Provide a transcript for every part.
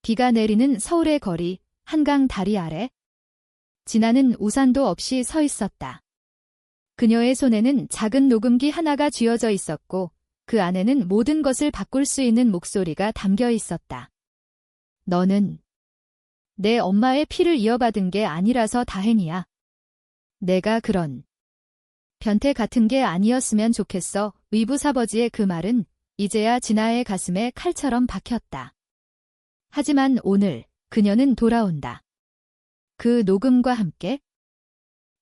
비가 내리는 서울의 거리, 한강 다리 아래. 진아는 우산도 없이 서 있었다. 그녀의 손에는 작은 녹음기 하나가 쥐어져 있었고 그 안에는 모든 것을 바꿀 수 있는 목소리가 담겨 있었다. 너는 내 엄마의 피를 이어받은 게 아니라서 다행이야. 내가 그런 변태 같은 게 아니었으면 좋겠어. 의부사버지의 그 말은 이제야 진아의 가슴에 칼처럼 박혔다. 하지만 오늘 그녀는 돌아온다. 그 녹음과 함께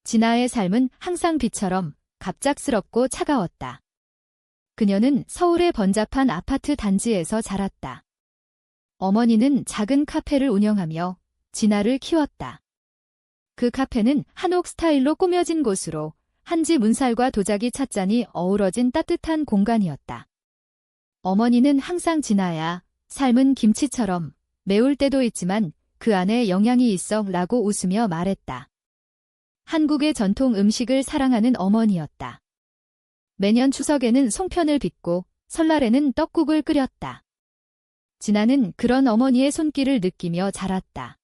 진아의 삶은 항상 비처럼 갑작스럽고 차가웠다. 그녀는 서울의 번잡한 아파트 단지에서 자랐다. 어머니는 작은 카페를 운영하며 진아를 키웠다. 그 카페는 한옥 스타일로 꾸며진 곳으로 한지 문살과 도자기 찻잔이 어우러진 따뜻한 공간이었다. 어머니는 항상 진아야, 삶은 김치처럼 매울 때도 있지만 그 안에 영양이 있어 라고 웃으며 말했다. 한국의 전통 음식을 사랑하는 어머니였다. 매년 추석에는 송편을 빚고 설날에는 떡국을 끓였다. 진아는 그런 어머니의 손길을 느끼며 자랐다.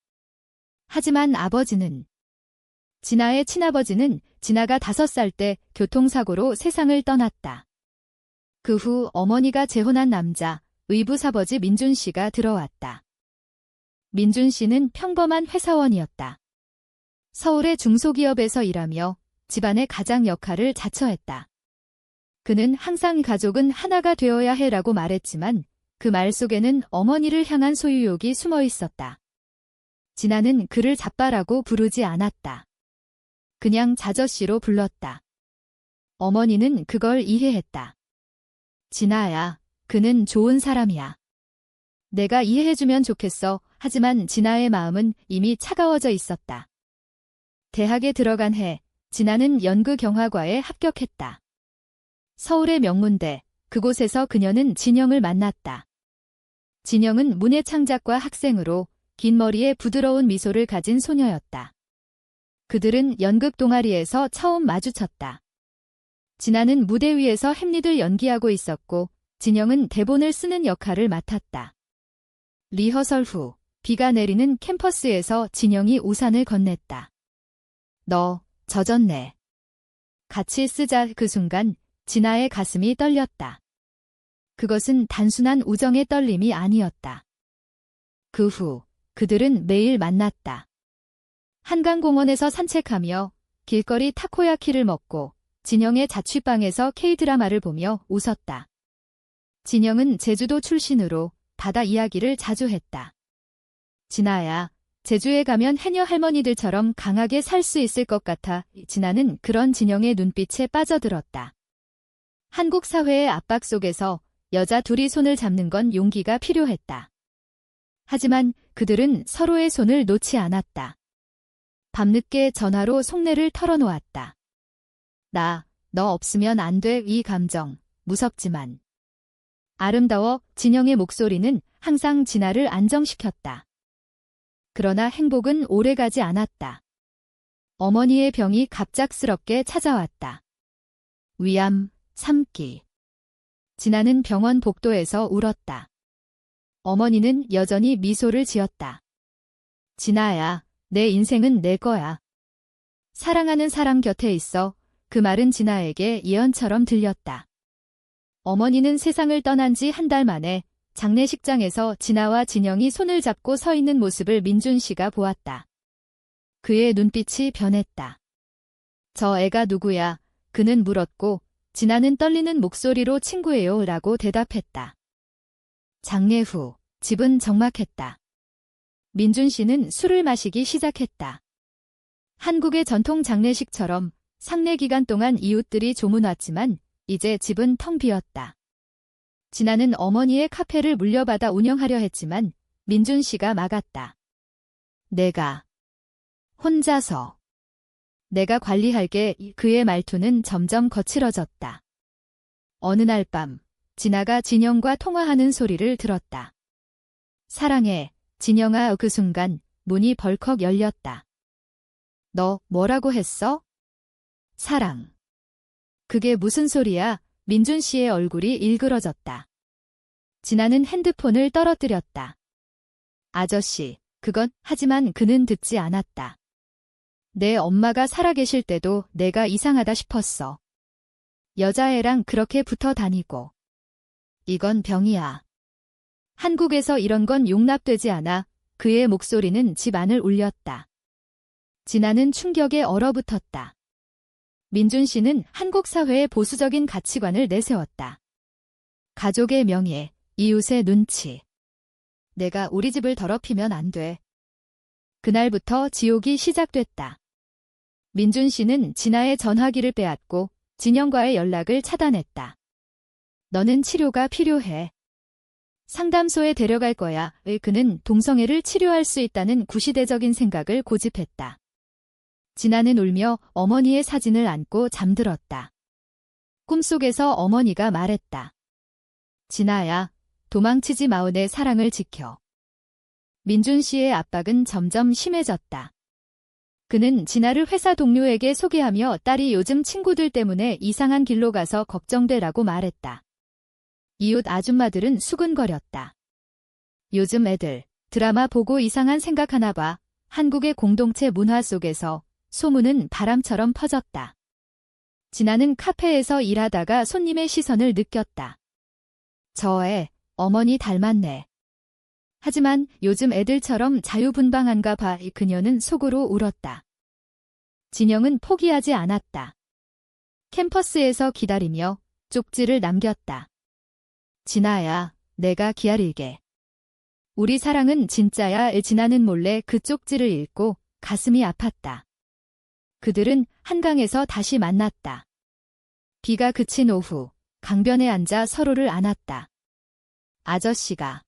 하지만 아버지는 진아의 친아버지는 진아가 5살 때 교통사고로 세상을 떠났다. 그 후 어머니가 재혼한 남자, 의부사버지 민준 씨가 들어왔다. 민준 씨는 평범한 회사원이었다. 서울의 중소기업에서 일하며 집안의 가장 역할을 자처했다. 그는 항상 가족은 하나가 되어야 해라고 말했지만 그 말 속에는 어머니를 향한 소유욕이 숨어 있었다. 진아는 그를 잡바라고 부르지 않았다. 그냥 자저씨로 불렀다. 어머니는 그걸 이해했다. 진아야, 그는 좋은 사람이야. 내가 이해해주면 좋겠어. 하지만 진아의 마음은 이미 차가워져 있었다. 대학에 들어간 해, 진아는 연극영화과에 합격했다. 서울의 명문대, 그곳에서 그녀는 진영을 만났다. 진영은 문예창작과 학생으로 긴 머리에 부드러운 미소를 가진 소녀였다. 그들은 연극 동아리에서 처음 마주쳤다. 진아는 무대 위에서 햄릿을 연기하고 있었고 진영은 대본을 쓰는 역할을 맡았다. 리허설 후 비가 내리는 캠퍼스에서 진영이 우산을 건넸다. 너 젖었네. 같이 쓰자. 그 순간 진아의 가슴이 떨렸다. 그것은 단순한 우정의 떨림이 아니었다. 그 후 그들은 매일 만났다. 한강공원에서 산책하며 길거리 타코야키를 먹고 진영의 자취방에서 K드라마를 보며 웃었다. 진영은 제주도 출신으로 바다 이야기를 자주 했다. 진아야, 제주에 가면 해녀 할머니들처럼 강하게 살 수 있을 것 같아. 진아는 그런 진영의 눈빛에 빠져들었다. 한국 사회의 압박 속에서 여자 둘이 손을 잡는 건 용기가 필요했다. 하지만 그들은 서로의 손을 놓지 않았다. 밤늦게 전화로 속내를 털어놓았다. 너 없으면 안 돼. 이 감정, 무섭지만 아름다워. 진영의 목소리는 항상 진아를 안정시켰다. 그러나 행복은 오래가지 않았다. 어머니의 병이 갑작스럽게 찾아왔다. 위암, 3기. 진아는 병원 복도에서 울었다. 어머니는 여전히 미소를 지었다. 진아야, 내 인생은 내 거야. 사랑하는 사람 곁에 있어. 그 말은 진아에게 예언처럼 들렸다. 어머니는 세상을 떠난 지 한 달 만에 장례식장에서 진아와 진영이 손을 잡고 서 있는 모습을 민준 씨가 보았다. 그의 눈빛이 변했다. 저 애가 누구야? 그는 물었고 진아는 떨리는 목소리로 친구예요 라고 대답했다. 장례 후 집은 적막했다. 민준 씨는 술을 마시기 시작했다. 한국의 전통 장례식처럼 상례 기간 동안 이웃들이 조문왔지만 이제 집은 텅 비었다. 진아는 어머니의 카페를 물려받아 운영하려 했지만 민준 씨가 막았다. 내가 혼자서 내가 관리할게. 그의 말투는 점점 거칠어졌다. 어느 날 밤 진아가 진영과 통화하는 소리를 들었다. 사랑해, 진영아. 그 순간 문이 벌컥 열렸다. 너 뭐라고 했어? 사랑. 그게 무슨 소리야? 민준 씨의 얼굴이 일그러졌다. 진아는 핸드폰을 떨어뜨렸다. 아저씨, 하지만 그는 듣지 않았다. 내 엄마가 살아계실 때도 내가 이상하다 싶었어. 여자애랑 그렇게 붙어 다니고. 이건 병이야. 한국에서 이런 건 용납되지 않아. 그의 목소리는 집 안을 울렸다. 진아는 충격에 얼어붙었다. 민준 씨는 한국 사회의 보수적인 가치관을 내세웠다. 가족의 명예, 이웃의 눈치. 내가 우리 집을 더럽히면 안 돼. 그날부터 지옥이 시작됐다. 민준 씨는 진아의 전화기를 빼앗고 진영과의 연락을 차단했다. 너는 치료가 필요해. 상담소에 데려갈 거야. 그는 동성애를 치료할 수 있다는 구시대적인 생각을 고집했다. 진아는 울며 어머니의 사진을 안고 잠들었다. 꿈속에서 어머니가 말했다. 진아야, 도망치지 마오. 내 사랑을 지켜. 민준 씨의 압박은 점점 심해졌다. 그는 진아를 회사 동료에게 소개하며 딸이 요즘 친구들 때문에 이상한 길로 가서 걱정되라고 말했다. 이웃 아줌마들은 수근거렸다. 요즘 애들 드라마 보고 이상한 생각하나 봐. 한국의 공동체 문화 속에서 소문은 바람처럼 퍼졌다. 진아는 카페에서 일하다가 손님의 시선을 느꼈다. 저 애, 어머니 닮았네. 하지만 요즘 애들처럼 자유분방한가 봐. 그녀는 속으로 울었다. 진영은 포기하지 않았다. 캠퍼스에서 기다리며 쪽지를 남겼다. 진아야, 내가 기다릴게. 우리 사랑은 진짜야. 진아는 몰래 그 쪽지를 읽고 가슴이 아팠다. 그들은 한강에서 다시 만났다. 비가 그친 오후, 강변에 앉아 서로를 안았다. 아저씨가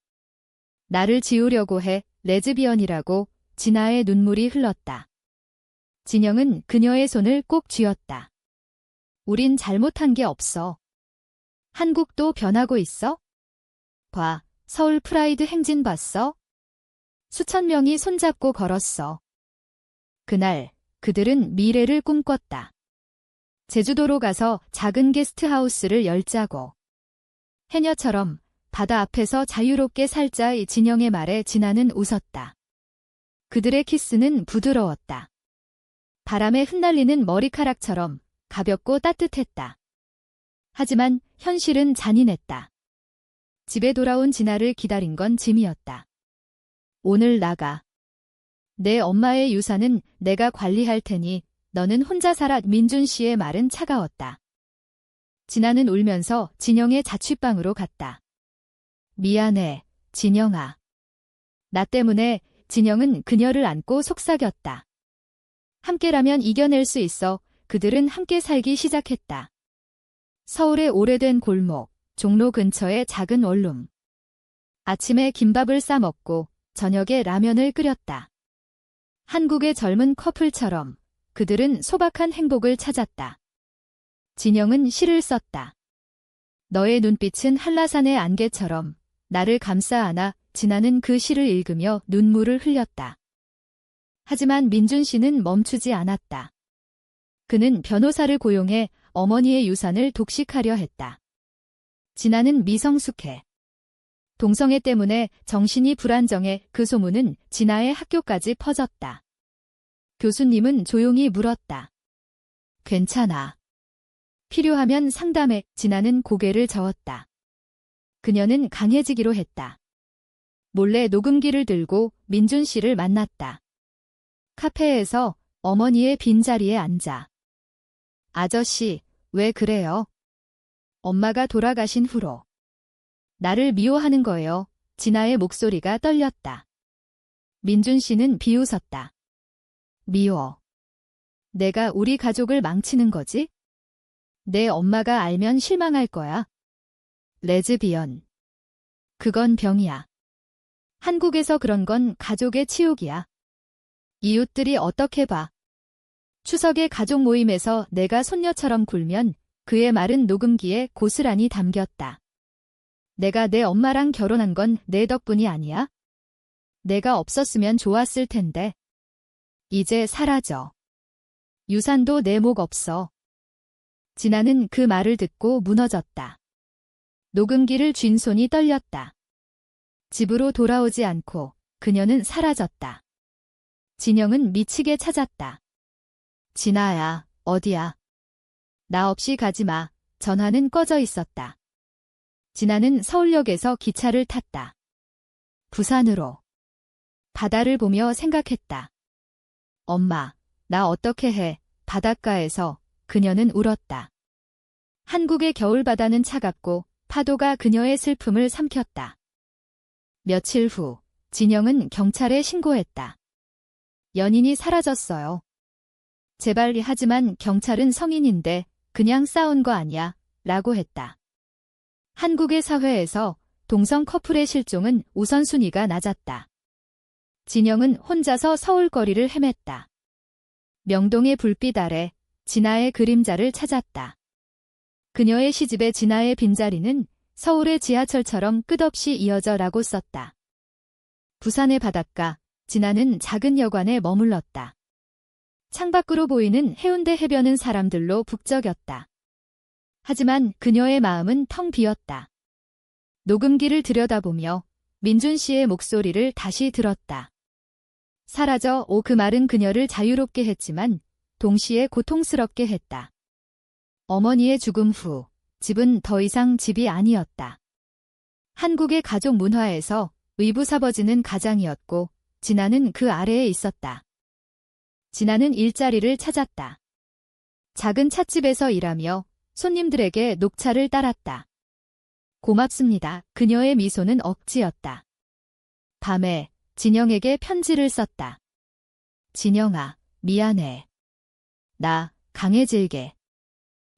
나를 지우려고 해. 레즈비언이라고. 진아의 눈물이 흘렀다. 진영은 그녀의 손을 꼭 쥐었다. 우린 잘못한 게 없어. 한국도 변하고 있어? 봐, 서울 프라이드 행진 봤어? 수천 명이 손잡고 걸었어. 그날 그들은 미래를 꿈꿨다. 제주도로 가서 작은 게스트하우스를 열자고. 해녀처럼 바다 앞에서 자유롭게 살자. 진영의 말에 진아는 웃었다. 그들의 키스는 부드러웠다. 바람에 흩날리는 머리카락처럼 가볍고 따뜻했다. 하지만 현실은 잔인했다. 집에 돌아온 진아를 기다린 건 짐이었다. 오늘 나가. 내 엄마의 유산은 내가 관리할 테니 너는 혼자 살아. 민준 씨의 말은 차가웠다. 진아는 울면서 진영의 자취방으로 갔다. 미안해, 진영아. 나 때문에. 진영은 그녀를 안고 속삭였다. 함께라면 이겨낼 수 있어. 그들은 함께 살기 시작했다. 서울의 오래된 골목, 종로 근처의 작은 원룸. 아침에 김밥을 싸먹고 저녁에 라면을 끓였다. 한국의 젊은 커플처럼 그들은 소박한 행복을 찾았다. 진영은 시를 썼다. 너의 눈빛은 한라산의 안개처럼 나를 감싸 안아. 진아는 그 시를 읽으며 눈물을 흘렸다. 하지만 민준 씨는 멈추지 않았다. 그는 변호사를 고용해 어머니의 유산을 독식하려 했다. 진아는 미성숙해. 동성애 때문에 정신이 불안정해. 그 소문은 진아의 학교까지 퍼졌다. 교수님은 조용히 물었다. 괜찮아. 필요하면 상담해. 진아는 고개를 저었다. 그녀는 강해지기로 했다. 몰래 녹음기를 들고 민준 씨를 만났다. 카페에서 어머니의 빈자리에 앉아. 아저씨, 왜 그래요? 엄마가 돌아가신 후로 나를 미워하는 거예요. 진아의 목소리가 떨렸다. 민준 씨는 비웃었다. 미워. 내가 우리 가족을 망치는 거지? 내 엄마가 알면 실망할 거야. 레즈비언. 그건 병이야. 한국에서 그런 건 가족의 치욕이야. 이웃들이 어떻게 봐? 추석의 가족 모임에서 내가 손녀처럼 굴면 그의 말은 녹음기에 고스란히 담겼다. 내가 내 엄마랑 결혼한 건 내 덕분이 아니야? 내가 없었으면 좋았을 텐데. 이제 사라져. 유산도 내 목 없어. 진아는 그 말을 듣고 무너졌다. 녹음기를 쥔 손이 떨렸다. 집으로 돌아오지 않고 그녀는 사라졌다. 진영은 미치게 찾았다. 진아야, 어디야? 나 없이 가지 마. 전화는 꺼져 있었다. 진아는 서울역에서 기차를 탔다. 부산으로. 바다를 보며 생각했다. 엄마, 나 어떻게 해? 바닷가에서 그녀는 울었다. 한국의 겨울바다는 차갑고 파도가 그녀의 슬픔을 삼켰다. 며칠 후 진영은 경찰에 신고했다. 연인이 사라졌어요. 제발 하지만 경찰은 성인인데 그냥 싸운 거 아니야 라고 했다. 한국의 사회에서 동성 커플의 실종은 우선순위가 낮았다. 진영은 혼자서 서울 거리를 헤맸다. 명동의 불빛 아래 진아의 그림자를 찾았다. 그녀의 시집에 진아의 빈자리는 서울의 지하철처럼 끝없이 이어져라고 썼다. 부산의 바닷가, 진아는 작은 여관에 머물렀다. 창밖으로 보이는 해운대 해변은 사람들로 북적였다. 하지만 그녀의 마음은 텅 비었다. 녹음기를 들여다보며 민준 씨의 목소리를 다시 들었다. 사라져 오 그 말은 그녀를 자유롭게 했지만 동시에 고통스럽게 했다. 어머니의 죽음 후 집은 더 이상 집이 아니었다. 한국의 가족 문화에서 의부사버지는 가장이었고 진아는 그 아래에 있었다. 진아는 일자리를 찾았다. 작은 찻집에서 일하며 손님들에게 녹차를 따랐다. 고맙습니다. 그녀의 미소는 억지였다. 밤에 진영에게 편지를 썼다. 진영아, 미안해. 나 강해질게.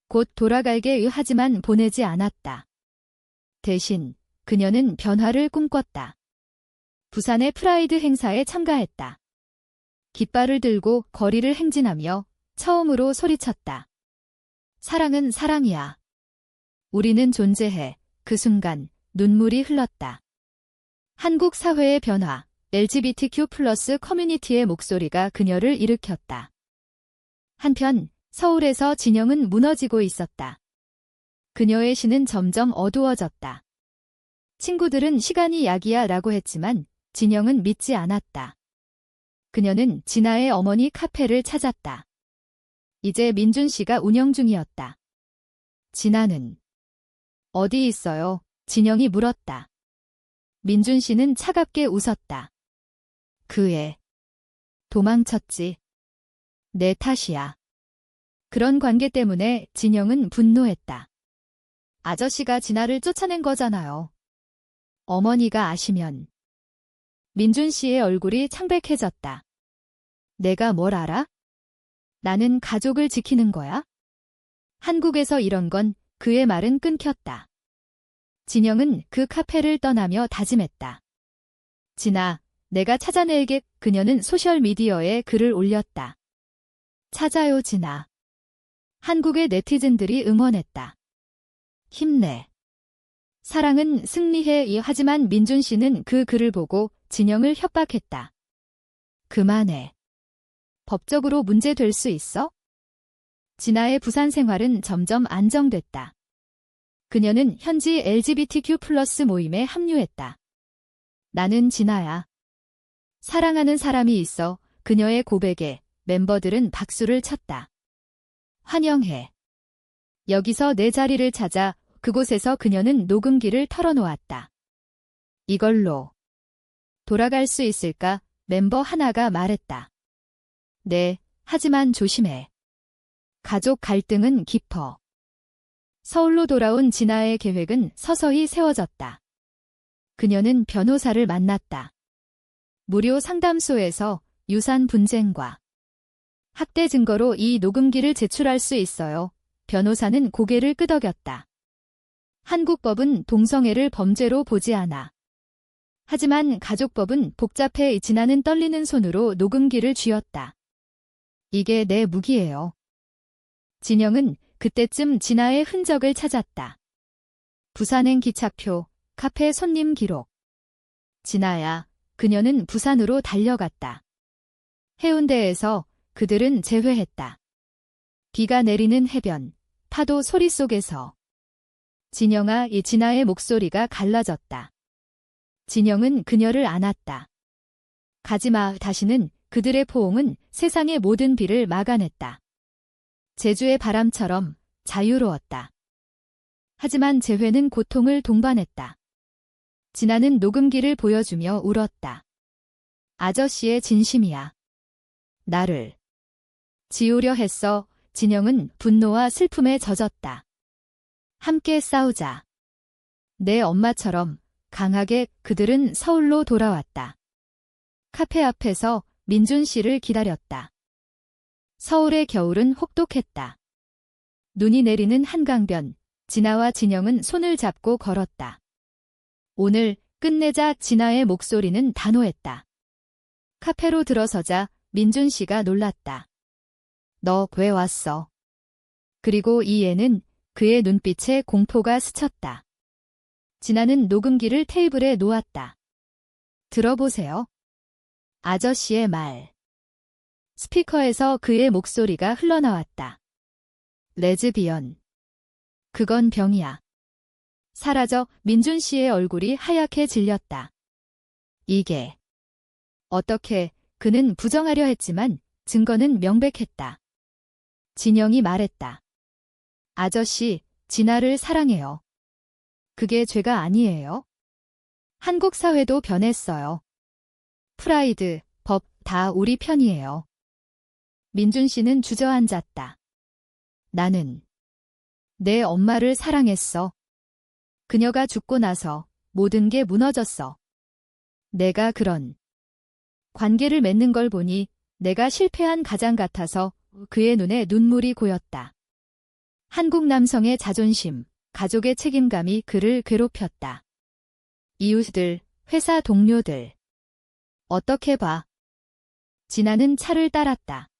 곧 돌아갈게 하지만 보내지 않았다. 대신 그녀는 변화를 꿈꿨다. 부산의 프라이드 행사에 참가했다. 깃발을 들고 거리를 행진하며 처음으로 소리쳤다. 사랑은 사랑이야. 우리는 존재해. 그 순간 눈물이 흘렀다. 한국 사회의 변화, LGBTQ+ 커뮤니티의 목소리가 그녀를 일으켰다. 한편 서울에서 진영은 무너지고 있었다. 그녀의 시는 점점 어두워졌다. 친구들은 시간이 약이야 라고 했지만 진영은 믿지 않았다. 그녀는 진아의 어머니 카페를 찾았다. 이제 민준 씨가 운영 중이었다. 진아는 어디 있어요? 진영이 물었다. 민준 씨는 차갑게 웃었다. 그 애 도망쳤지. 내 탓이야. 그런 관계 때문에 진영은 분노했다. 아저씨가 진아를 쫓아낸 거잖아요. 어머니가 아시면. 민준 씨의 얼굴이 창백해졌다. 내가 뭘 알아? 나는 가족을 지키는 거야? 한국에서 이런 건 그의 말은 끊겼다. 진영은 그 카페를 떠나며 다짐했다. 진아, 내가 찾아낼게. 그녀는 소셜미디어에 글을 올렸다. 찾아요, 진아. 한국의 네티즌들이 응원했다. 힘내. 사랑은 승리해. 하지만 민준 씨는 그 글을 보고 진영을 협박했다. 그만해. 법적으로 문제될 수 있어? 진아의 부산 생활은 점점 안정됐다. 그녀는 현지 LGBTQ+ 모임에 합류했다. 나는 진아야. 사랑하는 사람이 있어. 그녀의 고백에 멤버들은 박수를 쳤다. 환영해. 여기서 내 자리를 찾아. 그곳에서 그녀는 녹음기를 털어놓았다. 이걸로 돌아갈 수 있을까? 멤버 하나가 말했다. 네, 하지만 조심해. 가족 갈등은 깊어. 서울로 돌아온 진아의 계획은 서서히 세워졌다. 그녀는 변호사를 만났다. 무료 상담소에서 유산 분쟁과 학대 증거로 이 녹음기를 제출할 수 있어요. 변호사는 고개를 끄덕였다. 한국 법은 동성애를 범죄로 보지 않아. 하지만 가족법은 복잡해. 진아는 떨리는 손으로 녹음기를 쥐었다. 이게 내 무기예요. 진영은 그때쯤 진아의 흔적을 찾았다. 부산행 기차표, 카페 손님 기록. 진아야, 그녀는 부산으로 달려갔다. 해운대에서 그들은 재회했다. 비가 내리는 해변, 파도 소리 속에서. 진영아, 이 진아의 목소리가 갈라졌다. 진영은 그녀를 안았다. 가지마. 다시는 그들의 포옹은 세상의 모든 비를 막아냈다. 제주의 바람처럼 자유로웠다. 하지만 재회는 고통을 동반했다. 진아는 녹음기를 보여주며 울었다. 아저씨의 진심이야. 나를 지우려 했어. 진영은 분노와 슬픔에 젖었다. 함께 싸우자. 내 엄마처럼 강하게. 그들은 서울로 돌아왔다. 카페 앞에서 민준 씨를 기다렸다. 서울의 겨울은 혹독했다. 눈이 내리는 한강변, 진아와 진영은 손을 잡고 걸었다. 오늘 끝내자. 진아의 목소리는 단호했다. 카페로 들어서자 민준 씨가 놀랐다. 너 왜 왔어? 그리고 이에는 그의 눈빛에 공포가 스쳤다. 진아는 녹음기를 테이블에 놓았다. 들어보세요. 아저씨의 말. 스피커에서 그의 목소리가 흘러나왔다. 레즈비언. 그건 병이야. 사라져. 민준 씨의 얼굴이 하얗게 질렸다. 이게. 어떻게. 그는 부정하려 했지만 증거는 명백했다. 진영이 말했다. 아저씨, 진아를 사랑해요. 그게 죄가 아니에요. 한국 사회도 변했어요. 프라이드, 법, 다 우리 편이에요. 민준 씨는 주저앉았다. 나는 내 엄마를 사랑했어. 그녀가 죽고 나서 모든 게 무너졌어. 내가 그런 관계를 맺는 걸 보니 내가 실패한 가장 같아서. 그의 눈에 눈물이 고였다. 한국 남성의 자존심, 가족의 책임감이 그를 괴롭혔다. 이웃들, 회사 동료들. 어떻게 봐? 진아는 차를 따랐다.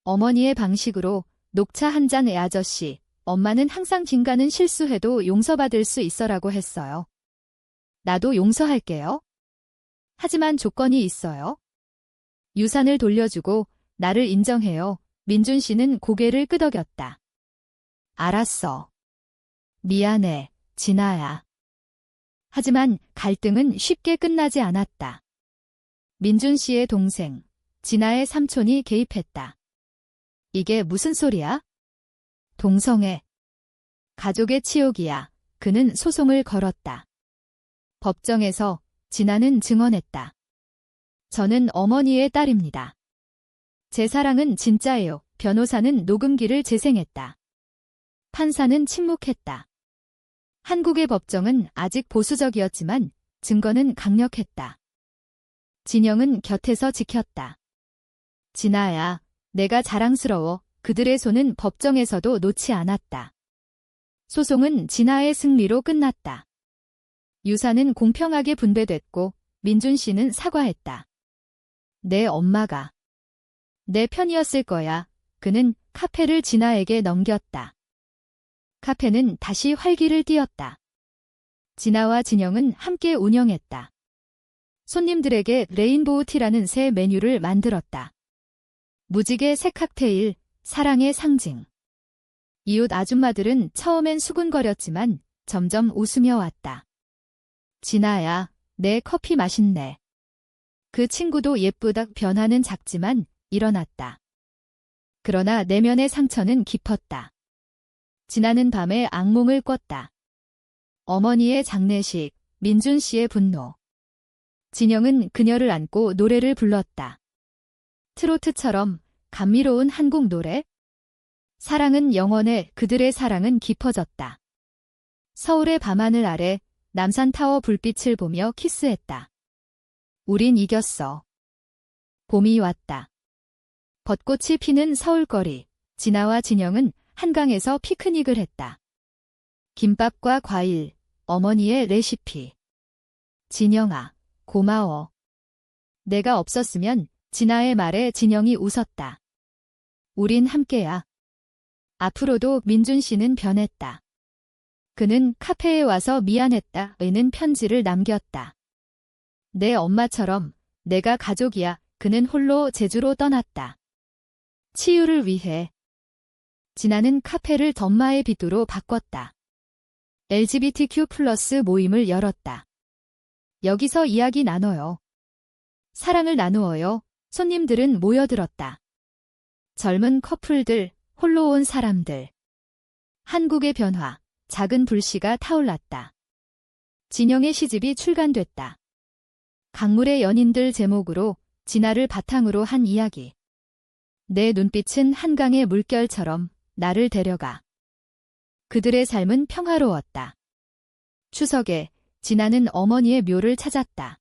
어머니의 방식으로 녹차 한 잔에 아저씨, 엄마는 항상 진가는 실수해도 용서받을 수 있어라고 했어요. 나도 용서할게요. 하지만 조건이 있어요. 유산을 돌려주고 나를 인정해요. 민준 씨는 고개를 끄덕였다. 알았어. 미안해, 진아야. 하지만 갈등은 쉽게 끝나지 않았다. 민준 씨의 동생, 진아의 삼촌이 개입했다. 이게 무슨 소리야? 동성애. 가족의 치욕이야. 그는 소송을 걸었다. 법정에서 진아는 증언했다. 저는 어머니의 딸입니다. 제 사랑은 진짜예요. 변호사는 녹음기를 재생했다. 판사는 침묵했다. 한국의 법정은 아직 보수적이었지만 증거는 강력했다. 진영은 곁에서 지켰다. 진아야, 내가 자랑스러워. 그들의 손은 법정에서도 놓지 않았다. 소송은 진아의 승리로 끝났다. 유산은 공평하게 분배됐고 민준 씨는 사과했다. 내 엄마가 내 편이었을 거야. 그는 카페를 진아에게 넘겼다. 카페는 다시 활기를 띠었다. 진아와 진영은 함께 운영했다. 손님들에게 레인보우 티라는 새 메뉴를 만들었다. 무지개 색 칵테일, 사랑의 상징. 이웃 아줌마들은 처음엔 수군거렸지만 점점 웃으며 왔다. 진아야, 내 커피 맛있네. 그 친구도 예쁘다. 변화는 작지만 일어났다. 그러나 내면의 상처는 깊었다. 지나는 밤에 악몽을 꿨다. 어머니의 장례식, 민준 씨의 분노. 진영은 그녀를 안고 노래를 불렀다. 트로트처럼 감미로운 한국 노래? 사랑은 영원해. 그들의 사랑은 깊어졌다. 서울의 밤하늘 아래 남산타워 불빛을 보며 키스했다. 우린 이겼어. 봄이 왔다. 벚꽃이 피는 서울거리. 진아와 진영은 한강에서 피크닉을 했다. 김밥과 과일, 어머니의 레시피. 진영아, 고마워. 내가 없었으면. 진아의 말에 진영이 웃었다. 우린 함께야. 앞으로도. 민준 씨는 변했다. 그는 카페에 와서 미안했다. 는 편지를 남겼다. 내 엄마처럼 내가 가족이야. 그는 홀로 제주로 떠났다. 치유를 위해. 진아는 카페를 덤마의 빛으로 바꿨다. LGBTQ+ 모임을 열었다. 여기서 이야기 나눠요. 사랑을 나누어요. 손님들은 모여들었다. 젊은 커플들, 홀로 온 사람들. 한국의 변화, 작은 불씨가 타올랐다. 진영의 시집이 출간됐다. 강물의 연인들 제목으로 진아를 바탕으로 한 이야기. 내 눈빛은 한강의 물결처럼 나를 데려가. 그들의 삶은 평화로웠다. 추석에 진아는 어머니의 묘를 찾았다.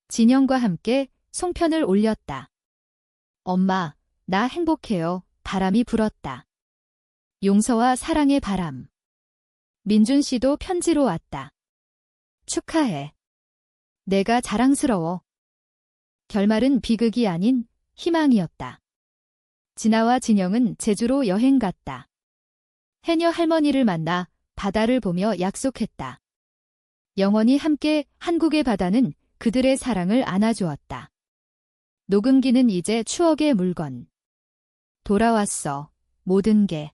진영과 함께 송편을 올렸다. 엄마, 나 행복해요. 바람이 불었다. 용서와 사랑의 바람. 민준 씨도 편지로 왔다. 축하해. 내가 자랑스러워. 결말은 비극이 아닌 희망이었다. 진아와 진영은 제주로 여행 갔다. 해녀 할머니를 만나 바다를 보며 약속했다. 영원히 함께. 한국의 바다는 그들의 사랑을 안아주었다. 녹음기는 이제 추억의 물건. 돌아왔어. 모든 게.